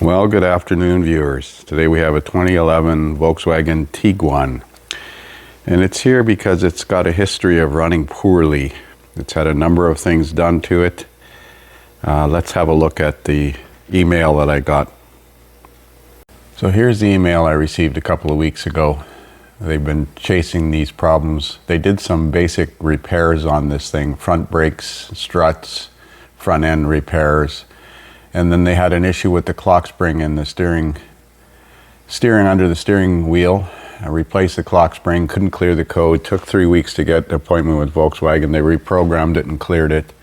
Well, good afternoon, viewers. Today we have a 2011 Volkswagen Tiguan, and it's here because it's got a history of running poorly. It's had a number of things done to it. Let's have a look at the email that I got. So here's the email I received a couple of weeks ago. They've been chasing these problems. They did some basic repairs on this thing, front brakes, struts, front end repairs. And then they had an issue with the clock spring in the steering under the steering wheel. I replaced the clock spring, couldn't clear the code. Took 3 weeks to get an appointment with Volkswagen. They reprogrammed it and cleared it.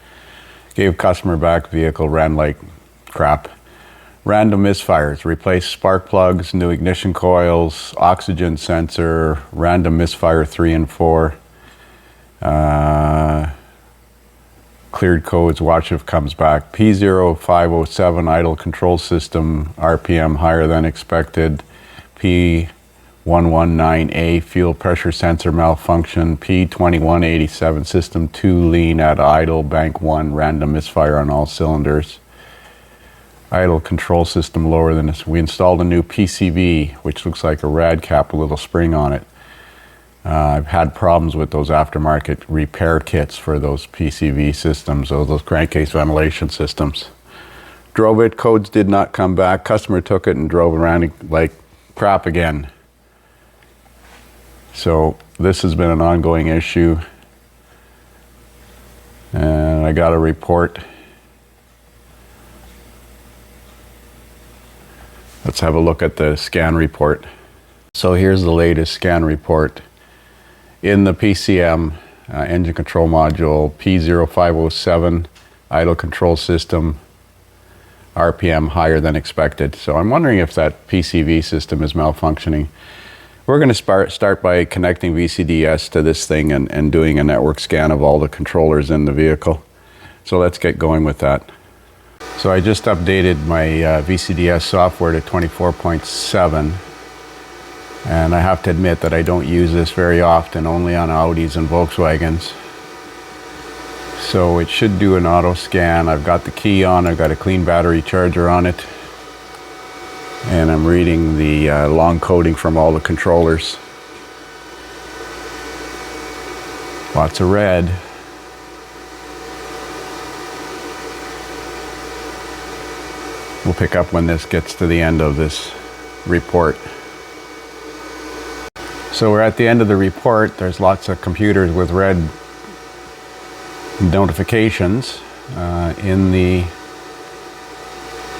Gave customer back vehicle, ran like crap. Random misfires, replaced spark plugs, new ignition coils, oxygen sensor, random misfire 3 and 4. Cleared codes, watch if comes back. P0507 idle control system, RPM higher than expected. P119A fuel pressure sensor malfunction. P2187 system 2 lean at idle, bank 1 random misfire on all cylinders. Idle control system lower than this. We installed a new PCV, which looks like a rad cap, a little spring on it. I've had problems with those aftermarket repair kits for those PCV systems, or those crankcase ventilation systems. Drove it, codes did not come back. Customer took it and drove around like crap again. So this has been an ongoing issue. And I got a report. Let's have a look at the scan report. So here's the latest scan report. In the PCM, engine control module, P0507, idle control system, RPM higher than expected. So I'm wondering if that PCV system is malfunctioning. We're going to start by connecting VCDS to this thing and doing a network scan of all the controllers in the vehicle. So let's get going with that. So I just updated my VCDS software to 24.7. And I have to admit that I don't use this very often, only on Audis and Volkswagens. So it should do an auto scan. I've got the key on, I've got a clean battery charger on it. And I'm reading the long coding from all the controllers. Lots of red. We'll pick up when this gets to the end of this report. So we're at the end of the report. There's lots of computers with red notifications. In the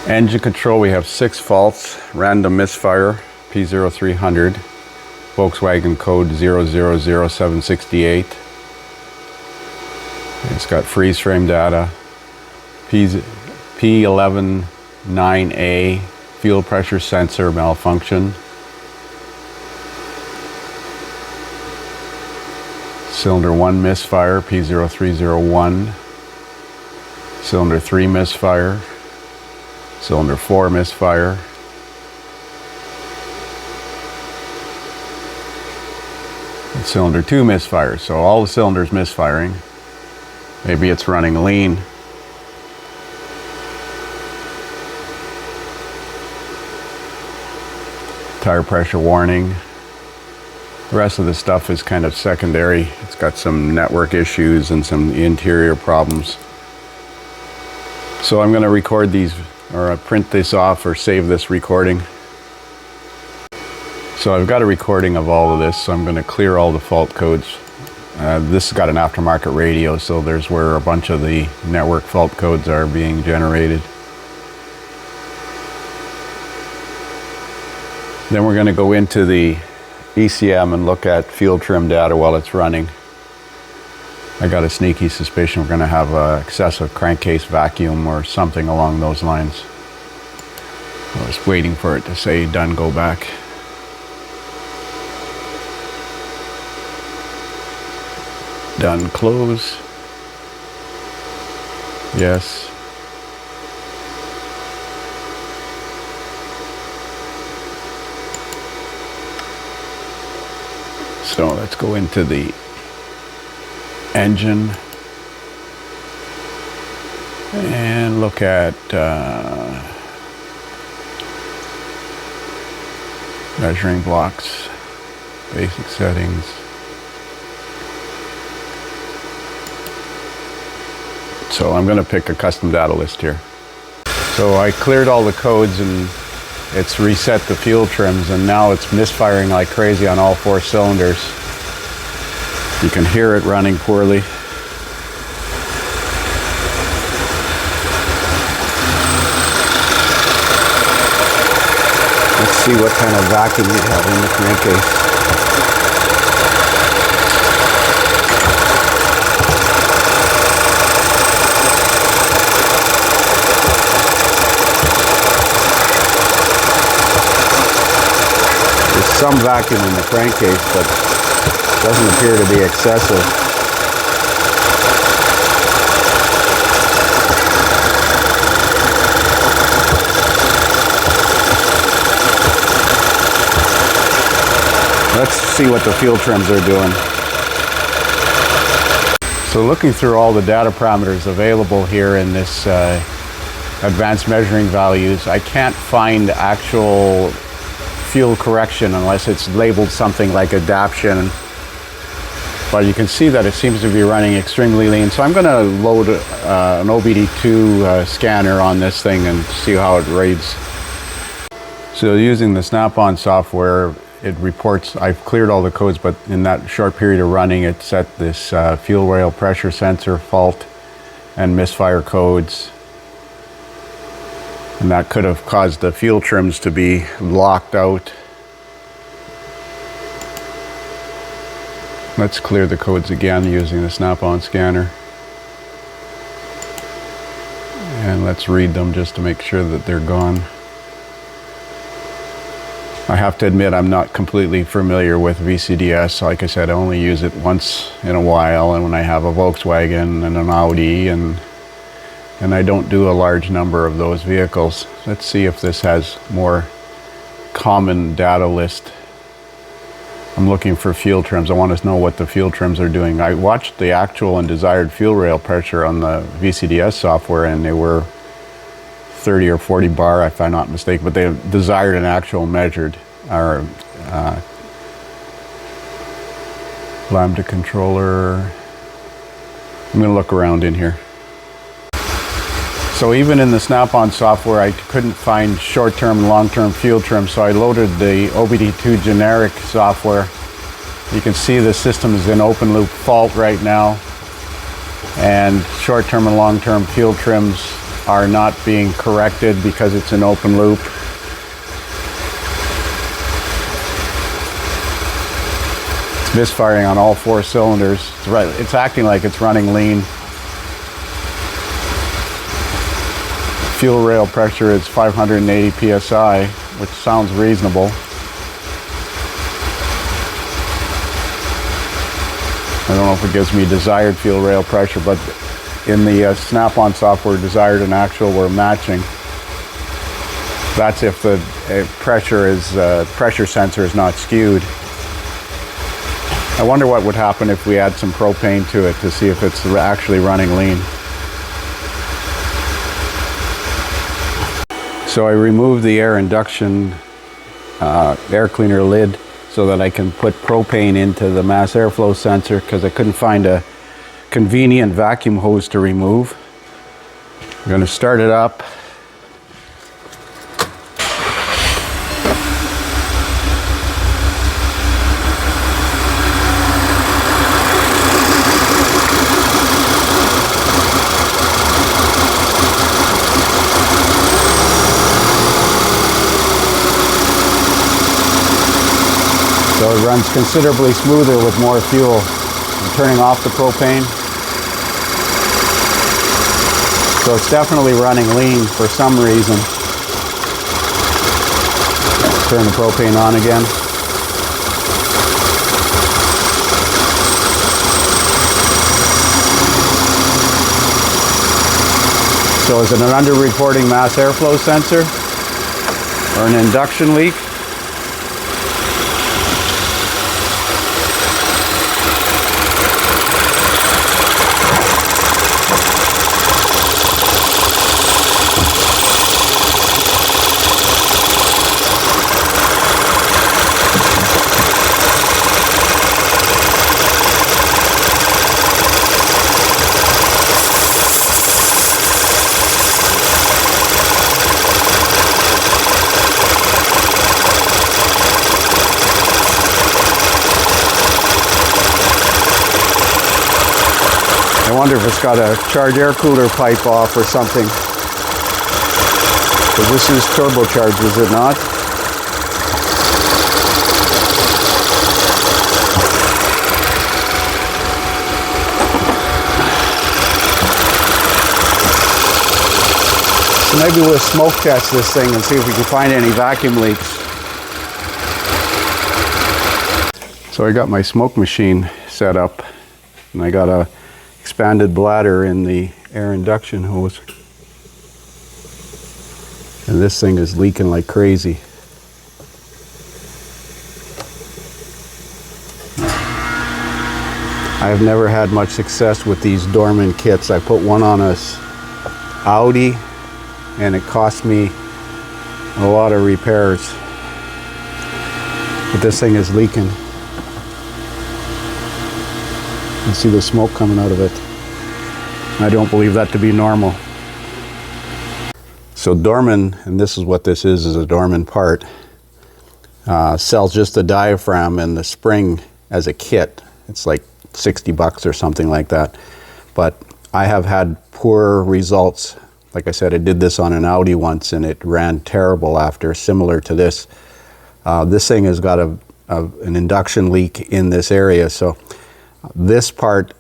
engine control, we have 6 faults. Random misfire, P0300. Volkswagen code 000768. It's got freeze frame data. P119A fuel pressure sensor malfunction. Cylinder 1 misfire, P0301. Cylinder 3 misfire. Cylinder 4 misfire. And cylinder 2 misfire. So all the cylinders misfiring. Maybe it's running lean. Tire pressure warning. The rest of the stuff is kind of secondary. It's got some network issues and some interior problems. So I'm going to record these, or print this off or save this recording. So I've got a recording of all of this, so I'm going to clear all the fault codes. This has got an aftermarket radio, so there's where a bunch of the network fault codes are being generated. Then we're going to go into the ECM and look at fuel trim data while it's running. I got a sneaky suspicion we're going to have excessive crankcase vacuum or something along those lines. I was waiting for it to say done, go back. Done, close. Yes. So let's go into the engine and look at Measuring blocks, basic settings. So I'm going to pick a custom data list here. So I cleared all the codes and it's reset the fuel trims, and now it's misfiring like crazy on all 4 cylinders. You can hear it running poorly. Let's see what kind of vacuum you have in the crankcase. There's some vacuum in the crankcase, but it doesn't appear to be excessive. Let's see what the fuel trims are doing. So looking through all the data parameters available here in this advanced measuring values, I can't find actual fuel correction unless it's labeled something like adaption. But you can see that it seems to be running extremely lean. So I'm going to load an OBD2 scanner on this thing and see how it reads. So using the Snap-on software, it reports I've cleared all the codes, but in that short period of running, it set this fuel rail pressure sensor fault and misfire codes. And that could have caused the fuel trims to be locked out. Let's clear the codes again using the Snap-on scanner. And let's read them just to make sure that they're gone. I have to admit I'm not completely familiar with VCDS. Like I said, I only use it once in a while, and when I have a Volkswagen and an Audi, and I don't do a large number of those vehicles. Let's see if this has more common data list. I'm looking for fuel trims. I want to know what the fuel trims are doing. I watched the actual and desired fuel rail pressure on the VCDS software, and they were 30 or 40 bar, if I'm not mistaken, but they desired an actual measured, or lambda controller. I'm going to look around in here. So even in the Snap-on software, I couldn't find short-term and long-term fuel trim, so I loaded the OBD2 generic software. You can see the system is in open loop fault right now, and short-term and long-term fuel trims are not being corrected because it's in open loop. It's misfiring on all 4 cylinders. It's acting like it's running lean. Fuel rail pressure is 580 psi, which sounds reasonable. I don't know if it gives me desired fuel rail pressure, but in the Snap-on software, desired and actual were matching. That's if the pressure sensor is not skewed. I wonder what would happen if we add some propane to it to see if it's actually running lean. So I removed the air induction air cleaner lid so that I can put propane into the mass airflow sensor, because I couldn't find a convenient vacuum hose to remove. I'm going to start it up. So it runs considerably smoother with more fuel. I'm turning off the propane. So it's definitely running lean for some reason. Turn the propane on again. So is it an under-reporting mass airflow sensor or an induction leak? wonder if it's got a charged air cooler pipe off or something. Because this is turbocharged, is it not? So maybe we'll smoke test this thing and see if we can find any vacuum leaks. So I got my smoke machine set up, and I got a expanded bladder in the air induction hose. And this thing is leaking like crazy. I have never had much success with these Dorman kits. I put one on a Audi, and it cost me a lot of repairs. But this thing is leaking. You can see the smoke coming out of it. I don't believe that to be normal. So Dorman, and this is what this is a Dorman part, sells just the diaphragm and the spring as a kit. It's like 60 bucks or something like that. But I have had poor results. Like I said, I did this on an Audi once and it ran terrible after, similar to this. This thing has got an induction leak in this area. So this part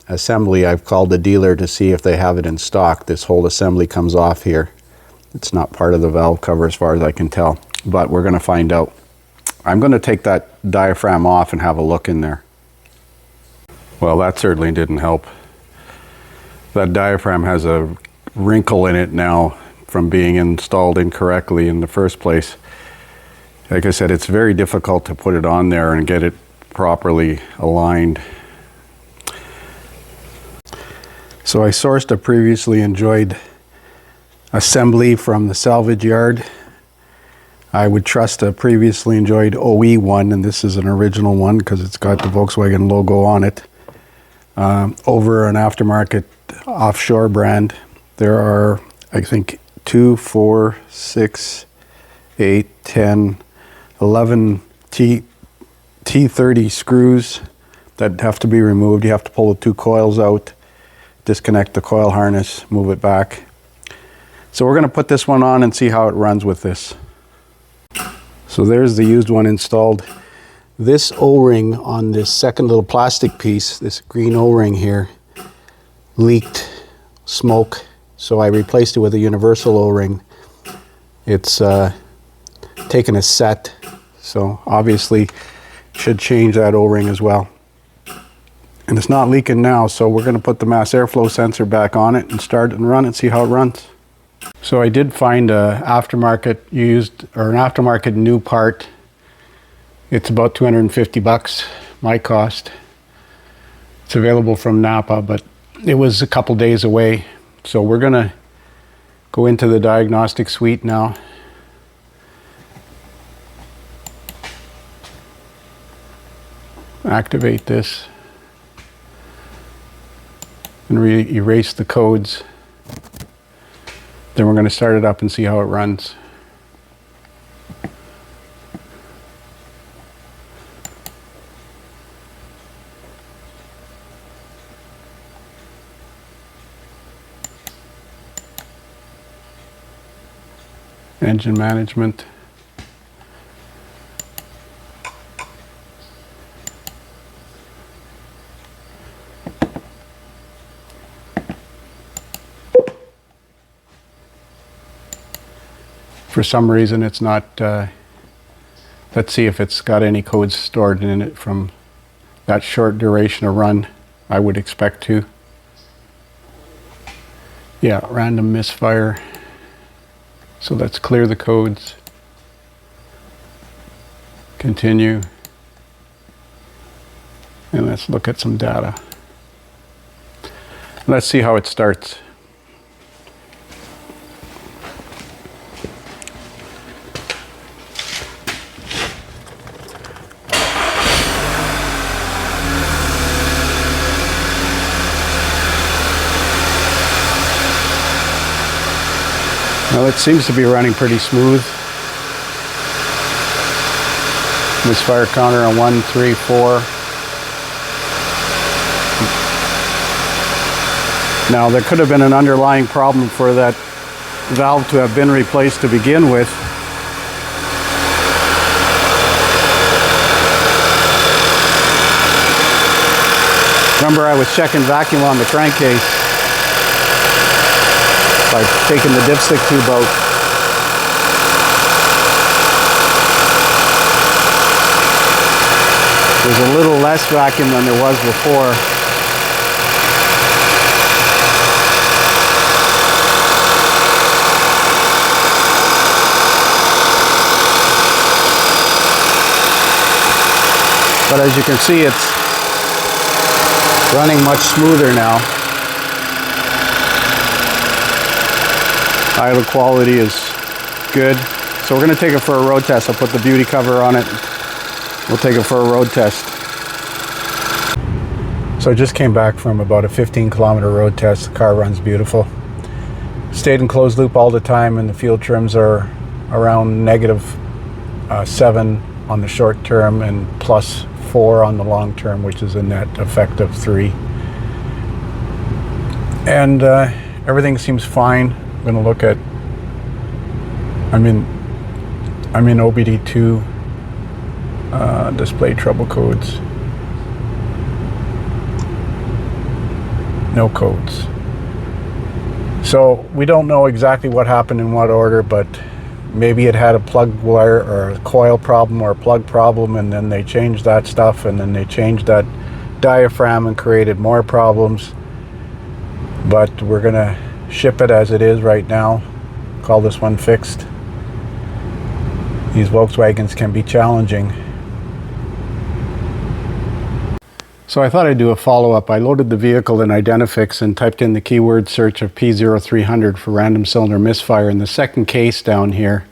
assembly, I've called the dealer to see if they have it in stock. This whole assembly comes off here. It's not part of the valve cover as far as I can tell, but we're going to find out. I'm going to take that diaphragm off and have a look in there. Well, that certainly didn't help. That diaphragm has a wrinkle in it now from being installed incorrectly in the first place. Like I said, it's very difficult to put it on there and get it properly aligned. So I sourced a previously enjoyed assembly from the salvage yard. I would trust a previously enjoyed OE one, and this is an original one because it's got the Volkswagen logo on it, over an aftermarket offshore brand. There are, I think, 2, 4, 6, 8, 10, 11 T30 screws that have to be removed. You have to pull the 2 coils out, disconnect the coil harness, move it back. So we're going to put this one on and see how it runs with this. So there's the used one installed. This O-ring on this second little plastic piece, this green O-ring here, leaked smoke. So I replaced it with a universal O-ring. It's taken a set, so obviously should change that O-ring as well. And it's not leaking now, so we're going to put the mass airflow sensor back on it and start and run and see how it runs. So I did find a aftermarket used, or an aftermarket new part. It's about 250 bucks, my cost. It's available from Napa, but it was a couple days away. So we're gonna go into the diagnostic suite now. Activate this and erase the codes. Then we're going to start it up and see how it runs. Engine management. For some reason it's not, let's see if it's got any codes stored in it from that short duration of run. I would expect to. Yeah, random misfire. So let's clear the codes. Continue. And let's look at some data. Let's see how it starts. Well, it seems to be running pretty smooth. Misfire counter on 1, 3, 4. Now, there could have been an underlying problem for that valve to have been replaced to begin with. Remember, I was checking vacuum on the crankcase by taking the dipstick tube out. There's a little less vacuum than there was before. But as you can see, it's running much smoother now. Idle quality is good. So we're going to take it for a road test. I'll put the beauty cover on it. We'll take it for a road test. So I just came back from about a 15-kilometer road test. The car runs beautiful. Stayed in closed loop all the time, and the fuel trims are around -7 on the short term and +4 on the long term, which is a net effect of 3. And everything seems fine. I'm going to look at, I'm in OBD2, display trouble codes. No codes. So we don't know exactly what happened in what order, but maybe it had a plug wire or a coil problem or a plug problem, and then they changed that stuff, and then they changed that diaphragm and created more problems. But we're gonna ship it as it is right now. Call this one fixed. These Volkswagens can be challenging. So I thought I'd do a follow-up. I loaded the vehicle in Identifix and typed in the keyword search of P0300 for random cylinder misfire. And the second case down here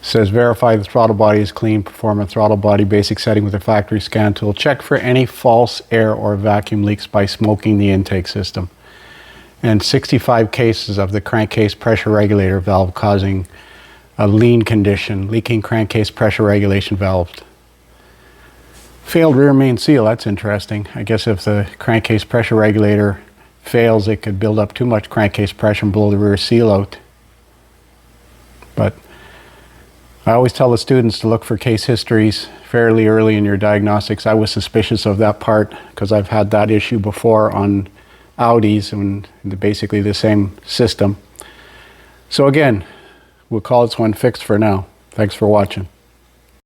says verify the throttle body is clean, perform a throttle body basic setting with a factory scan tool. Check for any false air or vacuum leaks by smoking the intake system. And 65 cases of the crankcase pressure regulator valve causing a lean condition, leaking crankcase pressure regulation valve. Failed rear main seal, that's interesting. I guess if the crankcase pressure regulator fails, it could build up too much crankcase pressure and blow the rear seal out. But I always tell the students to look for case histories fairly early in your diagnostics. I was suspicious of that part because I've had that issue before on Audis, and basically the same system. So again, we'll call this one fixed for now. Thanks for watching.